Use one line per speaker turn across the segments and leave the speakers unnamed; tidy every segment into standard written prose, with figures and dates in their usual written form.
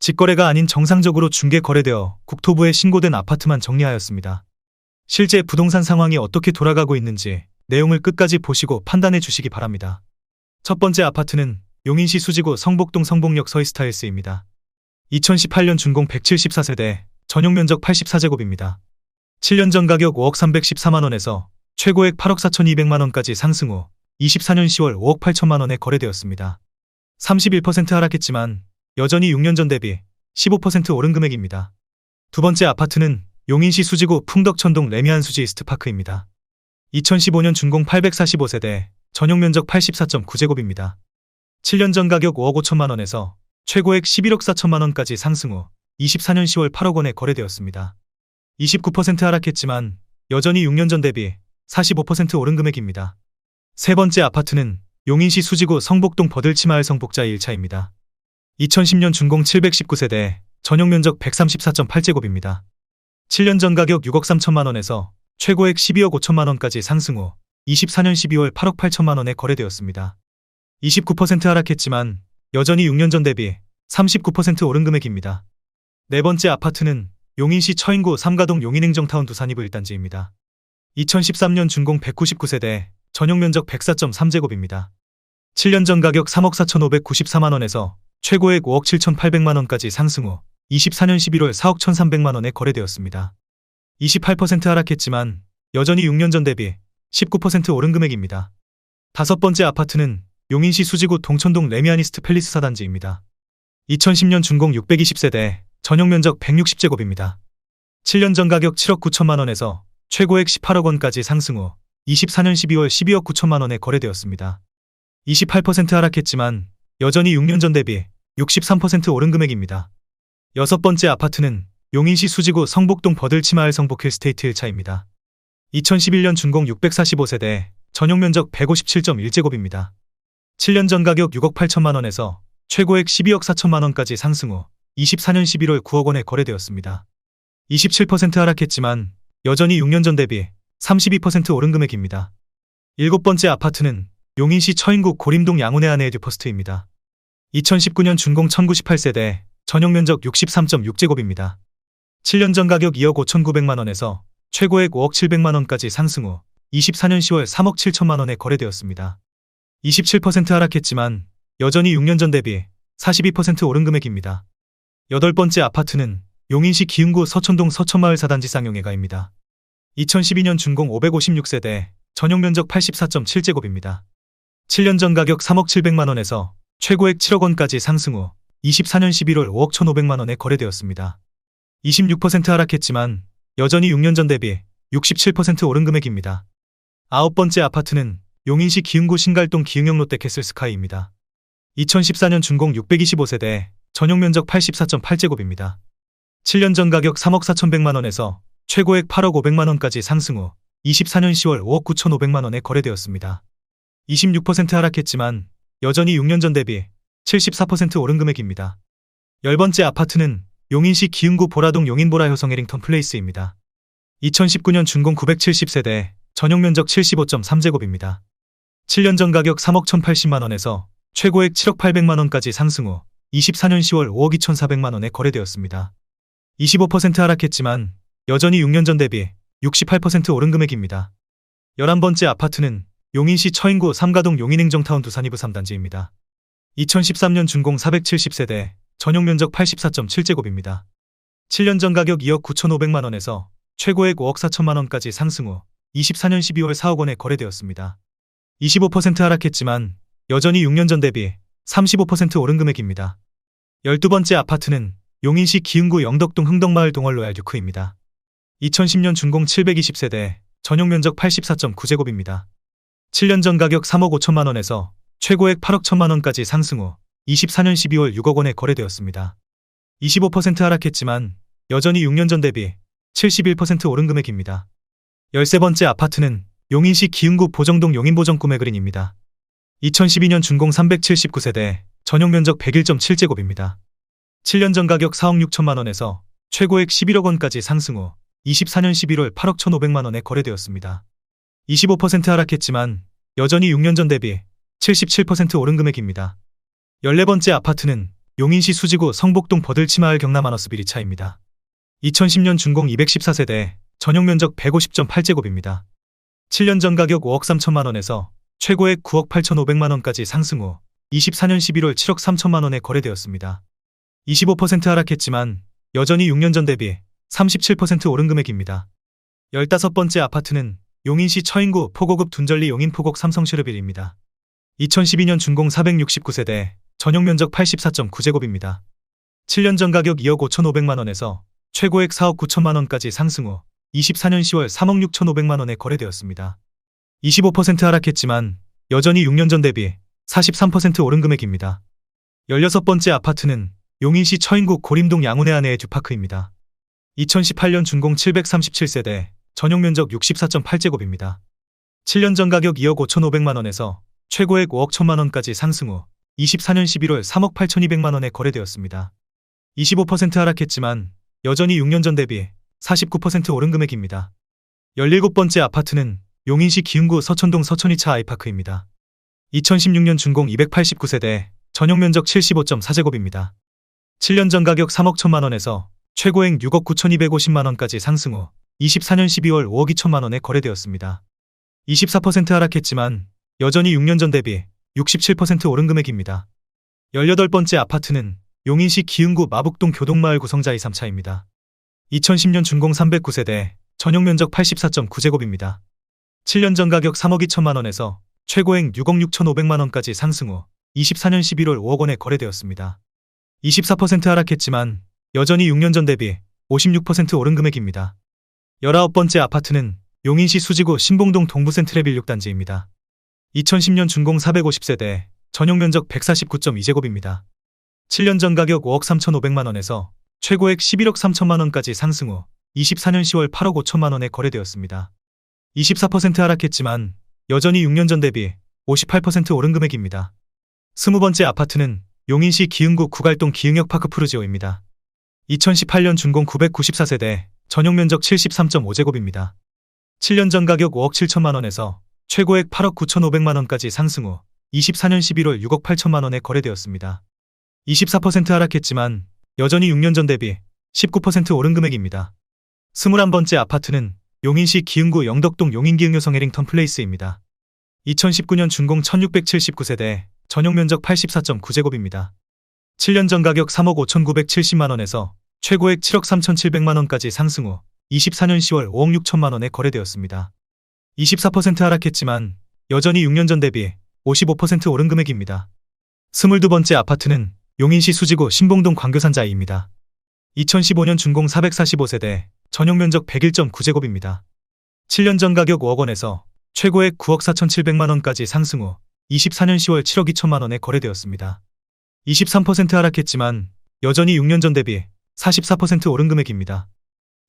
직거래가 아닌 정상적으로 중개 거래되어 국토부에 신고된 아파트만 정리하였습니다. 실제 부동산 상황이 어떻게 돌아가고 있는지 내용을 끝까지 보시고 판단해 주시기 바랍니다. 첫 번째 아파트는 용인시 수지구 성복동 성복역 서이스타일스입니다. 2018년 준공 174세대, 전용면적 84제곱입니다. 7년 전 가격 5억 314만원에서 최고액 8억 4,200만원까지 상승 후 24년 10월 5억 8천만원에 거래되었습니다. 31% 하락했지만 여전히 6년 전 대비 15% 오른 금액입니다. 두 번째 아파트는 용인시 수지구 풍덕천동 레미안수지 이스트파크입니다. 2015년 준공 845세대, 전용면적 84.9제곱입니다. 7년 전 가격 5억 5천만원에서 최고액 11억 4천만원까지 상승 후 24년 10월 8억원에 거래되었습니다. 29% 하락했지만 여전히 6년 전 대비 45% 오른 금액입니다. 세 번째 아파트는 용인시 수지구 성복동 버들치마을 성복자 1차입니다. 2010년 준공 719세대, 전용면적 134.8제곱입니다. 7년 전 가격 6억 3천만원에서 최고액 12억 5천만원까지 상승 후 24년 12월 8억 8천만원에 거래되었습니다. 29% 하락했지만 여전히 6년 전 대비 39% 오른 금액입니다. 네 번째 아파트는 용인시 처인구 삼가동 용인행정타운 두산이브 1단지입니다. 2013년 준공 199세대, 전용면적 104.3제곱입니다. 7년 전 가격 3억 4,594만원에서 최고액 5억 7,800만원까지 상승 후 24년 11월 4억 1,300만원에 거래되었습니다. 28% 하락했지만 여전히 6년 전 대비 19% 오른 금액입니다. 다섯 번째 아파트는 용인시 수지구 동천동 레미아니스트 팰리스 4단지입니다. 2010년 준공 620세대, 전용면적 160제곱입니다. 7년 전 가격 7억 9천만원에서 최고액 18억원까지 상승 후 24년 12월 12억 9천만원에 거래되었습니다. 28% 하락했지만 여전히 6년 전 대비 63% 오른 금액입니다. 여섯 번째 아파트는 용인시 수지구 성복동 버들치마을 성복힐스테이트 1차입니다. 2011년 준공 645세대, 전용면적 157.1제곱입니다. 7년 전 가격 6억 8천만원에서 최고액 12억 4천만원까지 상승 후 24년 11월 9억원에 거래되었습니다. 27% 하락했지만 여전히 6년 전 대비 32% 오른 금액입니다. 일곱 번째 아파트는 용인시 처인구 고림동 양운의 아내 에듀퍼스트입니다. 2019년 준공 1098세대, 전용면적 63.6제곱입니다. 7년 전 가격 2억 5,900만원에서 최고액 5억 700만원까지 상승 후 24년 10월 3억 7천만원에 거래되었습니다. 27% 하락했지만 여전히 6년 전 대비 42% 오른 금액입니다. 여덟 번째 아파트는 용인시 기흥구 서천동 서천마을 4단지 쌍용회가입니다. 2012년 준공 556세대, 전용면적 84.7제곱입니다. 7년 전 가격 3억 700만원에서 최고액 7억원까지 상승 후 24년 11월 5억 1,500만원에 거래되었습니다. 26% 하락했지만 여전히 6년 전 대비 67% 오른 금액입니다. 아홉 번째 아파트는 용인시 기흥구 신갈동 기흥역 롯데캐슬 스카이입니다. 2014년 준공 625세대, 전용면적 84.8제곱입니다. 7년 전 가격 3억 4,100만원에서 최고액 8억 500만원까지 상승 후 24년 10월 5억 9,500만원에 거래되었습니다. 26% 하락했지만 여전히 6년 전 대비 74% 오른 금액입니다. 열 번째 아파트는 용인시 기흥구 보라동 용인보라 효성 해링턴 플레이스입니다. 2019년 준공 970세대, 전용면적 75.3제곱입니다. 7년 전 가격 3억 1,080만원에서 최고액 7억 800만원까지 상승 후 24년 10월 5억 2,400만원에 거래되었습니다. 25% 하락했지만 여전히 6년 전 대비 68% 오른 금액입니다. 11번째 아파트는 용인시 처인구 삼가동 용인행정타운 두산이브 3단지입니다. 2013년 준공 470세대, 전용면적 84.7제곱입니다. 7년 전 가격 2억 9,500만원에서 최고액 5억 4천만원까지 상승 후 24년 12월 4억원에 거래되었습니다. 25% 하락했지만 여전히 6년 전 대비 35% 오른 금액입니다. 12번째 아파트는 용인시 기흥구 영덕동 흥덕마을 동월 로얄 듀크입니다. 2010년 준공 720세대, 전용면적 84.9제곱입니다. 7년 전 가격 3억 5천만원에서 최고액 8억 1천만원까지 상승 후 24년 12월 6억원에 거래되었습니다. 25% 하락했지만 여전히 6년 전 대비 71% 오른 금액입니다. 13번째 아파트는 용인시 기흥구 보정동 용인보정 꿈의 그린입니다. 2012년 준공 379세대, 전용면적 101.7제곱입니다. 7년 전 가격 4억 6천만원에서 최고액 11억원까지 상승 후 24년 11월 8억 1,500만원에 거래되었습니다. 25% 하락했지만 여전히 6년 전 대비 77% 오른 금액입니다. 14번째 아파트는 용인시 수지구 성복동 버들치마을 경남아너스 비리차입니다. 2010년 준공 214세대, 전용 면적 150.8제곱입니다. 7년 전 가격 5억 3천만 원에서 최고액 9억 8,500만 원까지 상승 후 24년 11월 7억 3천만 원에 거래되었습니다. 25% 하락했지만 여전히 6년 전 대비 37% 오른 금액입니다. 15번째 아파트는 용인시 처인구 포고급 둔절리 용인포곡 삼성쉐르빌입니다. 2012년 준공 469세대, 전용 면적 84.9제곱입니다. 7년 전 가격 2억 5,500만 원에서 최고액 4억 9천만 원까지 상승 후 24년 10월 3억 6,500만 원에 거래되었습니다. 25% 하락했지만 여전히 6년 전 대비 43% 오른 금액입니다. 16번째 아파트는 용인시 처인구 고림동 양운의 안의 듀파크입니다. 2018년 준공 737세대, 전용 면적 64.8제곱입니다. 7년 전 가격 2억 5,500만 원에서 최고액 5억 1천만 원까지 상승 후 24년 11월 3억 8,200만 원에 거래되었습니다. 25% 하락했지만 여전히 6년 전 대비 49% 오른 금액입니다. 17번째 아파트는 용인시 기흥구 서천동 서천이차 아이파크입니다. 2016년 준공 289세대, 전용 면적 75.4제곱입니다. 7년 전 가격 3억 1천만 원에서 최고액 6억 9,250만 원까지 상승 후 24년 12월 5억 2천만 원에 거래되었습니다. 24% 하락했지만 여전히 6년 전 대비 67% 오른 금액입니다. 18번째 아파트는 용인시 기흥구 마북동 교동마을 구성자 2-3차입니다. 2010년 준공 309세대, 전용 면적 84.9제곱입니다. 7년 전 가격 3억 2천만 원에서 최고액 6억 6,500만 원까지 상승 후 24년 11월 5억 원에 거래되었습니다. 24% 하락했지만 여전히 6년 전 대비 56% 오른 금액입니다. 19번째 아파트는 용인시 수지구 신봉동 동부센트레빌 6단지입니다. 2010년 준공 450세대, 전용 면적 149.2제곱입니다. 7년 전 가격 5억 3,500만 원에서 최고액 11억 3천만 원까지 상승 후 24년 10월 8억 5천만 원에 거래되었습니다. 24% 하락했지만 여전히 6년 전 대비 58% 오른 금액입니다. 20번째 아파트는 용인시 기흥구 구갈동 기흥역 파크 푸르지오입니다. 2018년 준공 994세대, 전용 면적 73.5제곱입니다. 7년 전 가격 5억 7천만 원에서 최고액 8억 9,500만 원까지 상승 후 24년 11월 6억 8천만 원에 거래되었습니다. 24% 하락했지만 여전히 6년 전 대비 19% 오른 금액입니다. 21번째 아파트는 용인시 기흥구 영덕동 용인기흥요 성해링턴 플레이스입니다. 2019년 준공 1679세대, 전용 면적 84.9제곱입니다. 7년 전 가격 3억 5,970만 원에서 최고액 7억 3,700만 원까지 상승 후 24년 10월 5억 6천만 원에 거래되었습니다. 24% 하락했지만 여전히 6년 전 대비 55% 오른 금액입니다. 22번째 아파트는 용인시 수지구 신봉동 광교산자이입니다. 2015년 준공 445세대, 전용 면적 101.9제곱입니다. 7년 전 가격 5억 원에서 최고액 9억 4,700만 원까지 상승 후 24년 10월 7억 2천만 원에 거래되었습니다. 23% 하락했지만 여전히 6년 전 대비 44% 오른 금액입니다.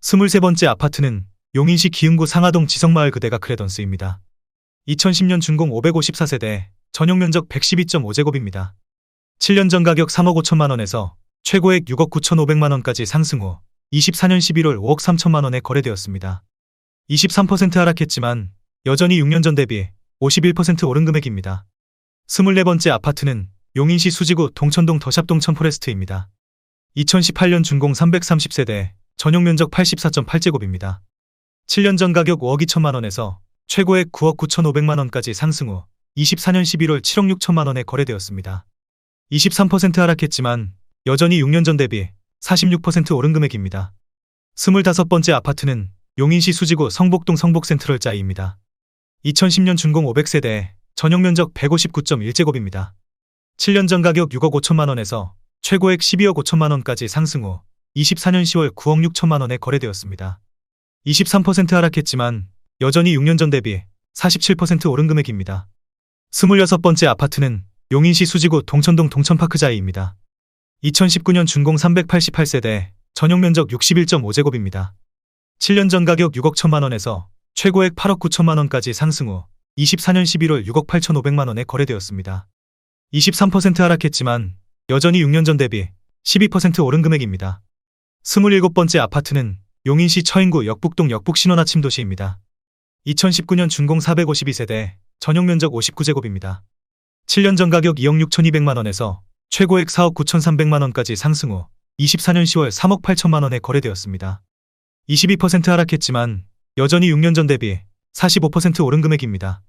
23번째 아파트는 용인시 기흥구 상하동 지성마을 그대가 크레던스입니다. 2010년 준공 554세대, 전용 면적 112.5제곱입니다. 7년 전 가격 3억 5천만 원에서 최고액 6억 9,500만 원까지 상승 후 24년 11월 5억 3천만 원에 거래되었습니다. 23% 하락했지만 여전히 6년 전 대비 51% 오른 금액입니다. 24번째 아파트는 용인시 수지구 동천동 더샵동 천포레스트입니다. 2018년 준공 330세대, 전용 면적 84.8제곱입니다. 7년 전 가격 5억 2천만 원에서 최고액 9억 9,500만 원까지 상승 후 24년 11월 7억 6천만 원에 거래되었습니다. 23% 하락했지만 여전히 6년 전 대비 46% 오른 금액입니다. 25번째 아파트는 용인시 수지구 성복동 성복센트럴자이입니다. 2010년 준공 500세대, 전용 면적 159.1제곱입니다. 7년 전 가격 6억 5천만 원에서 최고액 12억 5천만 원까지 상승 후 24년 10월 9억 6천만 원에 거래되었습니다. 23% 하락했지만 여전히 6년 전 대비 47% 오른 금액입니다. 26번째 아파트는 용인시 수지구 동천동 동천파크자이입니다. 2019년 준공 388세대, 전용 면적 61.5제곱입니다. 7년 전 가격 6억 1천만 원에서 최고액 8억 9천만 원까지 상승 후 24년 11월 6억 8,500만 원에 거래되었습니다. 23% 하락했지만 여전히 6년 전 대비 12% 오른 금액입니다. 27번째 아파트는 용인시 처인구 역북동 역북신원아침도시입니다. 2019년 준공 452세대, 전용 면적 59제곱입니다. 7년 전 가격 2억 6,200만 원에서 최고액 4억 9,300만 원까지 상승 후 24년 10월 3억 8천만 원에 거래되었습니다. 22% 하락했지만 여전히 6년 전 대비 45% 오른 금액입니다.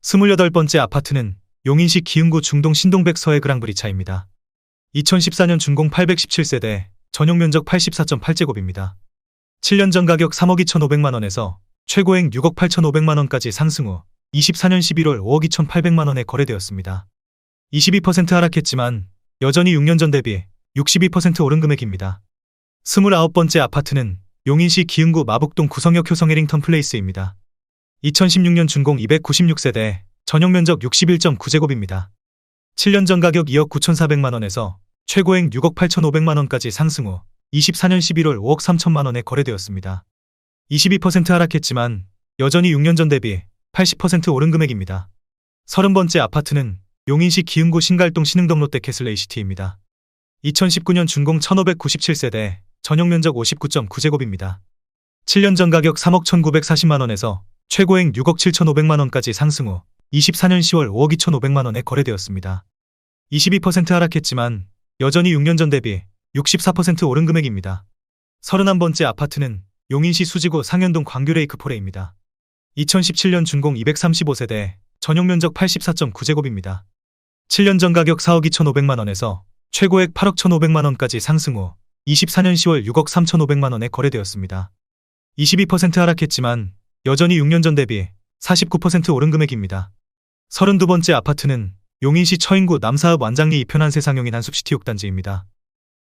28번째 아파트는 용인시 기흥구 중동 신동백 서해 그랑브리차입니다. 2014년 준공 817세대, 전용 면적 84.8제곱입니다. 7년 전 가격 3억 2,500만 원에서 최고액 6억 8,500만 원까지 상승 후 24년 11월 5억 2,800만 원에 거래되었습니다. 22% 하락했지만 여전히 6년 전 대비 62% 오른 금액입니다. 29번째 아파트는 용인시 기흥구 마북동 구성역 효성 해링턴 플레이스입니다. 2016년 준공 296세대, 전용 면적 61.9제곱입니다. 7년 전 가격 2억 9,400만 원에서 최고액 6억 8,500만 원까지 상승 후 24년 11월 5억 3천만 원에 거래되었습니다. 22% 하락했지만 여전히 6년 전 대비 80% 오른 금액입니다. 30번째 아파트는 용인시 기흥구 신갈동 신흥동 롯데 캐슬 ACT입니다. 2019년 준공 1,597세대, 전용 면적 59.9제곱입니다. 7년 전 가격 3억 1,940만 원에서 최고액 6억 7,500만 원까지 상승 후 24년 10월 5억 2,500만 원에 거래되었습니다. 22% 하락했지만 여전히 6년 전 대비 64% 오른 금액입니다. 31번째 아파트는 용인시 수지구 상현동 광규레이크포레입니다. 2017년 준공 235세대, 전용 면적 84.9제곱입니다. 7년 전 가격 4억 2,500만 원에서 최고액 8억 1,500만 원까지 상승 후 24년 10월 6억 3,500만 원에 거래되었습니다. 22% 하락했지만 여전히 6년 전 대비 49% 오른 금액입니다. 32번째 아파트는 용인시 처인구 남사읍 완장리 2편 한세상용인 한숲시티 6단지입니다.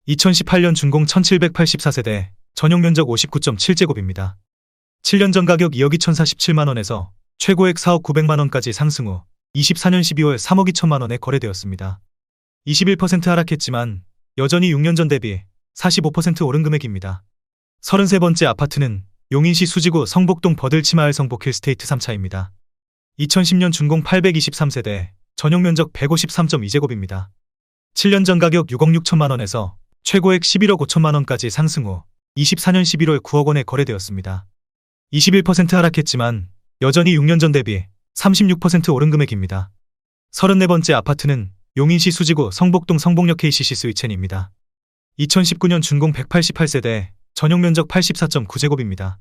2018년 준공 1784세대, 전용 면적 59.7제곱입니다. 7년 전 가격 2억 2,047만 원에서 최고액 4억 900만 원까지 상승 후 24년 12월 3억 2천만 원에 거래되었습니다. 21% 하락했지만 여전히 6년 전 대비 45% 오른 금액입니다. 33번째 아파트는 용인시 수지구 성복동 버들치마을 성복 힐스테이트 3차입니다. 2010년 준공 823세대, 전용 면적 153.2제곱입니다. 7년 전 가격 6억 6천만 원에서 최고액 11억 5천만 원까지 상승 후 24년 11월 9억 원에 거래되었습니다. 21% 하락했지만 여전히 6년 전 대비 36% 오른 금액입니다. 34번째 아파트는 용인시 수지구 성복동 성복역 KCC 스위첸입니다. 2019년 준공 188세대, 전용 면적 84.9제곱입니다.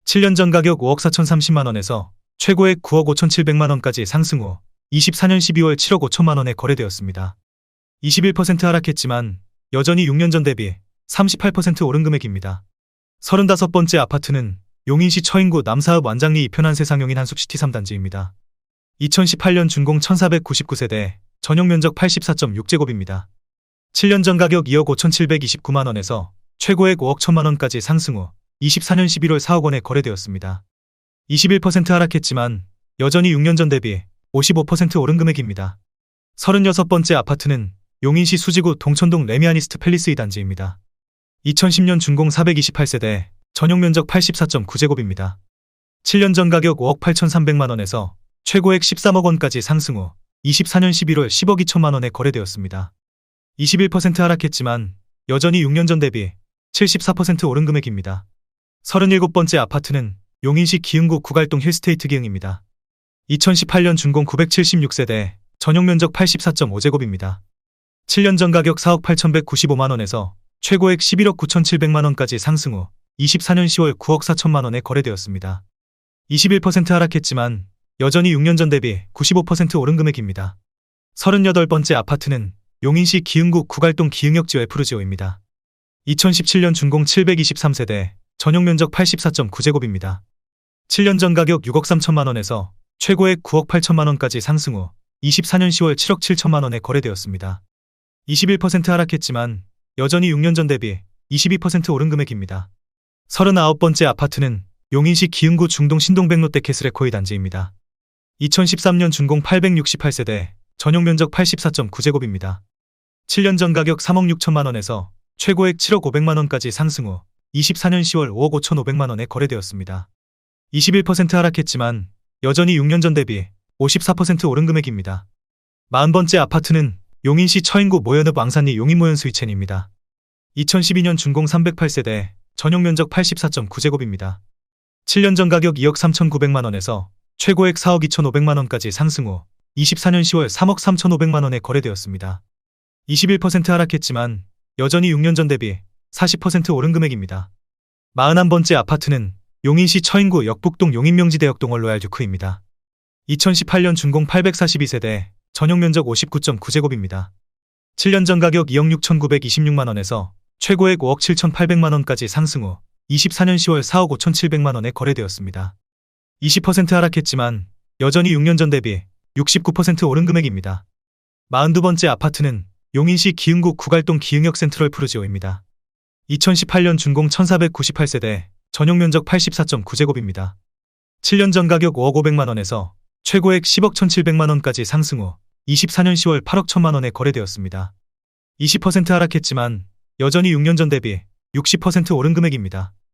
7년 전 가격 5억 4,030만 원에서 최고액 9억 5,700만 원까지 상승 후 24년 12월 7억 5천만 원에 거래되었습니다. 21% 하락했지만 여전히 6년 전 대비 38% 오른 금액입니다. 35번째 아파트는 용인시 처인구 남사읍 완장리 2편 한세상용인 한숲시티 3단지입니다. 2018년 준공 1,499세대, 전용 면적 84.6제곱입니다. 7년 전 가격 2억 5,729만 원에서 최고액 5억 1천만 원까지 상승 후 24년 11월 4억 원에 거래되었습니다. 21% 하락했지만 여전히 6년 전 대비 55% 오른 금액입니다. 36번째 아파트는 용인시 수지구 동천동 레미아니스트 팰리스 2단지입니다. 2010년 준공 428세대, 전용 면적 84.9제곱입니다. 7년 전 가격 5억 8,300만 원에서 최고액 13억 원까지 상승 후 24년 11월 10억 2천만 원에 거래되었습니다. 21% 하락했지만 여전히 6년 전 대비 74% 오른 금액입니다. 37번째 아파트는 용인시 기흥구 구갈동 힐스테이트 기흥입니다. 2018년 준공 976세대, 전용 면적 84.5제곱입니다. 7년 전 가격 4억 8,195만 원에서 최고액 11억 9,700만 원까지 상승 후 24년 10월 9억 4천만 원에 거래되었습니다. 21% 하락했지만 여전히 6년 전 대비 95% 오른 금액입니다. 38번째 아파트는 용인시 기흥구 구갈동 기흥역지 웨프르지오입니다. 2017년 준공 723세대, 전용 면적 84.9제곱입니다. 7년 전 가격 6억 3천만 원에서 최고액 9억 8천만 원까지 상승 후 24년 10월 7억 7천만 원에 거래되었습니다. 21% 하락했지만 여전히 6년 전 대비 22% 오른 금액입니다. 39번째 아파트는 용인시 기흥구 중동 신동백 롯데 캐슬에코이 단지입니다. 2013년 준공 868세대, 전용 면적 84.9제곱입니다. 7년 전 가격 3억 6천만 원에서 최고액 7억 500만 원까지 상승 후 24년 10월 5억 5,500만 원에 거래되었습니다. 21% 하락했지만 여전히 6년 전 대비 54% 오른 금액입니다. 40번째 아파트는 용인시 처인구 모연읍 왕산리 용인모연 스위첸입니다. 2012년 준공 308세대, 전용 면적 84.9제곱입니다. 7년 전 가격 2억 3,900만 원에서 최고액 4억 2,500만 원까지 상승 후 24년 10월 3억 3,500만 원에 거래되었습니다. 21% 하락했지만 여전히 6년 전 대비 40% 오른 금액입니다. 41번째 아파트는 용인시 처인구 역북동 용인명지대역 동월 로얄듀크입니다. 2018년 준공 842세대, 전용 면적 59.9제곱입니다. 7년 전 가격 2억 6,926만원에서 최고액 5억 7,800만원까지 상승 후 24년 10월 4억 5,700만원에 거래되었습니다. 20% 하락했지만 여전히 6년 전 대비 69% 오른 금액입니다. 42번째 아파트는 용인시 기흥구 구갈동 기흥역 센트럴 푸르지오입니다. 2018년 준공 1498세대, 전용 면적 84.9제곱입니다. 7년 전 가격 5억 500만원에서 최고액 10억 1,700만원까지 상승 후 24년 10월 8억 1,000만원에 거래되었습니다. 20% 하락했지만 여전히 6년 전 대비 60% 오른 금액입니다.